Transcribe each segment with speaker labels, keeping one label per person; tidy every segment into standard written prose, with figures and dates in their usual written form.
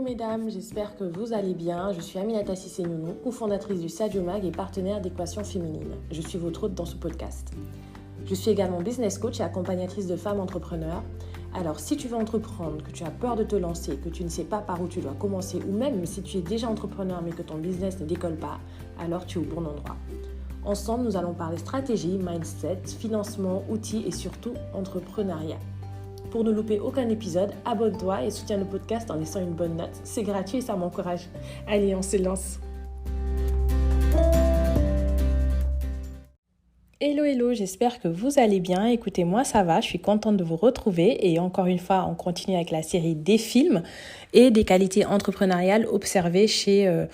Speaker 1: mesdames, j'espère que vous allez bien. Je suis Aminata Sissé-Nounou, cofondatrice du Sadio Mag et partenaire d'Équation Féminine. Je suis votre hôte dans ce podcast. Je suis également business coach et accompagnatrice de femmes entrepreneurs. Alors si tu veux entreprendre, que tu as peur de te lancer, que tu ne sais pas par où tu dois commencer ou même si tu es déjà entrepreneur mais que ton business ne décolle pas, alors tu es au bon endroit. Ensemble, nous allons parler stratégie, mindset, financement, outils et surtout entrepreneuriat. Pour ne louper aucun épisode, abonne-toi et soutiens le podcast en laissant une bonne note. C'est gratuit et ça m'encourage. Allez, on se lance. Hello, j'espère que vous allez bien. Écoutez, moi ça va, je suis contente de vous retrouver et encore une fois, on continue avec la série des films et des qualités entrepreneuriales observées chez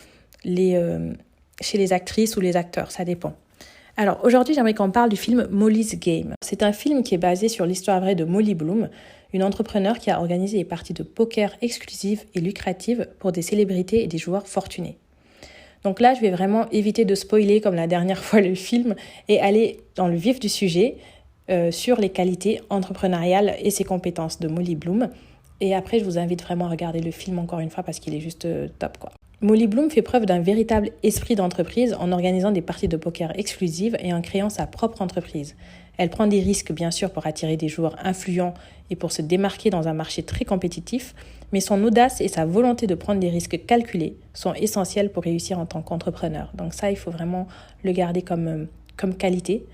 Speaker 1: les actrices ou les acteurs, ça dépend. Alors aujourd'hui, j'aimerais qu'on parle du film Molly's Game. C'est un film qui est basé sur l'histoire vraie de Molly Bloom, une entrepreneure qui a organisé des parties de poker exclusives et lucratives pour des célébrités et des joueurs fortunés. Donc là, je vais vraiment éviter de spoiler comme la dernière fois le film et aller dans le vif du sujet sur les qualités entrepreneuriales et ses compétences de Molly Bloom. Et après, je vous invite vraiment à regarder le film encore une fois parce qu'il est juste top, quoi. Molly Bloom fait preuve d'un véritable esprit d'entreprise en organisant des parties de poker exclusives et en créant sa propre entreprise. Elle prend des risques bien sûr pour attirer des joueurs influents et pour se démarquer dans un marché très compétitif, mais son audace et sa volonté de prendre des risques calculés sont essentiels pour réussir en tant qu'entrepreneur. Donc ça, il faut vraiment le garder comme qualité.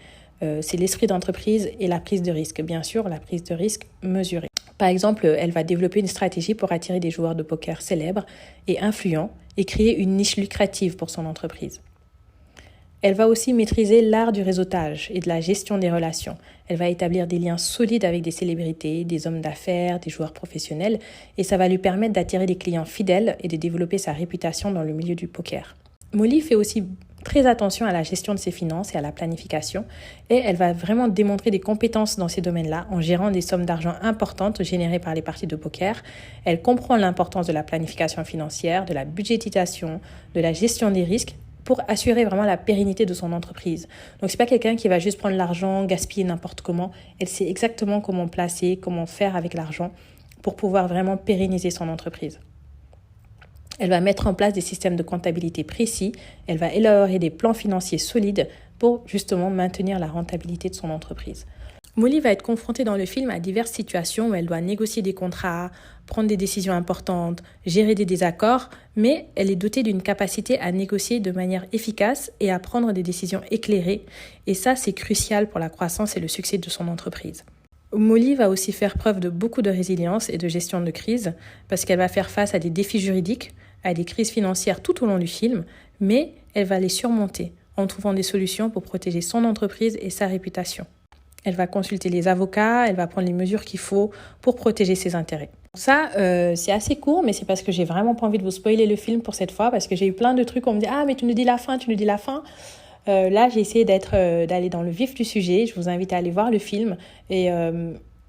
Speaker 1: C'est l'esprit d'entreprise et la prise de risque. Bien sûr, la prise de risque mesurée. Par exemple, elle va développer une stratégie pour attirer des joueurs de poker célèbres et influents et créer une niche lucrative pour son entreprise. Elle va aussi maîtriser l'art du réseautage et de la gestion des relations. Elle va établir des liens solides avec des célébrités, des hommes d'affaires, des joueurs professionnels et ça va lui permettre d'attirer des clients fidèles et de développer sa réputation dans le milieu du poker. Molly fait aussi très attention à la gestion de ses finances et à la planification et elle va vraiment démontrer des compétences dans ces domaines-là en gérant des sommes d'argent importantes générées par les parties de poker. Elle comprend l'importance de la planification financière, de la budgétisation, de la gestion des risques pour assurer vraiment la pérennité de son entreprise. Donc, c'est pas quelqu'un qui va juste prendre l'argent, gaspiller n'importe comment. Elle sait exactement comment placer, comment faire avec l'argent pour pouvoir vraiment pérenniser son entreprise. Elle va mettre en place des systèmes de comptabilité précis. Elle va élaborer des plans financiers solides pour justement maintenir la rentabilité de son entreprise. Molly va être confrontée dans le film à diverses situations où elle doit négocier des contrats, prendre des décisions importantes, gérer des désaccords, mais elle est dotée d'une capacité à négocier de manière efficace et à prendre des décisions éclairées. Et ça, c'est crucial pour la croissance et le succès de son entreprise. Molly va aussi faire preuve de beaucoup de résilience et de gestion de crise parce qu'elle va faire face à des défis juridiques, à des crises financières tout au long du film, mais elle va les surmonter en trouvant des solutions pour protéger son entreprise et sa réputation. Elle va consulter les avocats, elle va prendre les mesures qu'il faut pour protéger ses intérêts. Ça, c'est assez court, mais c'est parce que j'ai vraiment pas envie de vous spoiler le film pour cette fois, parce que j'ai eu plein de trucs où on me dit « Ah, mais tu nous dis la fin, tu nous dis la fin ». Là, j'ai essayé d'aller dans le vif du sujet. Je vous invite à aller voir le film et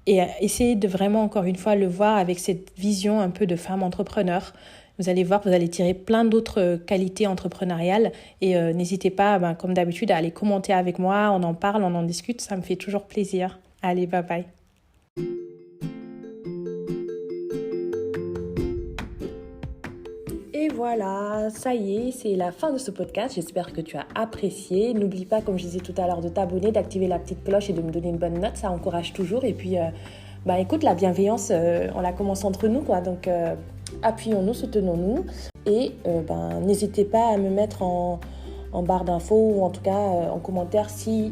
Speaker 1: essayer de vraiment, encore une fois, le voir avec cette vision un peu de femme entrepreneur. Vous allez voir, vous allez tirer plein d'autres qualités entrepreneuriales et n'hésitez pas, comme d'habitude, à aller commenter avec moi. On en parle, on en discute, ça me fait toujours plaisir. Allez, bye bye. Et voilà, ça y est, c'est la fin de ce podcast. J'espère que tu as apprécié. N'oublie pas, comme je disais tout à l'heure, de t'abonner, d'activer la petite cloche et de me donner une bonne note. Ça encourage toujours. Et puis, écoute, la bienveillance, on la commence entre nous, quoi. Donc, appuyons-nous, soutenons-nous. Et n'hésitez pas à me mettre en barre d'infos ou en tout cas en commentaire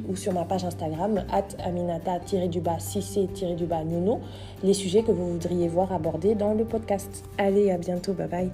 Speaker 1: ou sur ma page Instagram @aminata_cissé_nounou les sujets que vous voudriez voir abordés dans le podcast. Allez, à bientôt, bye bye.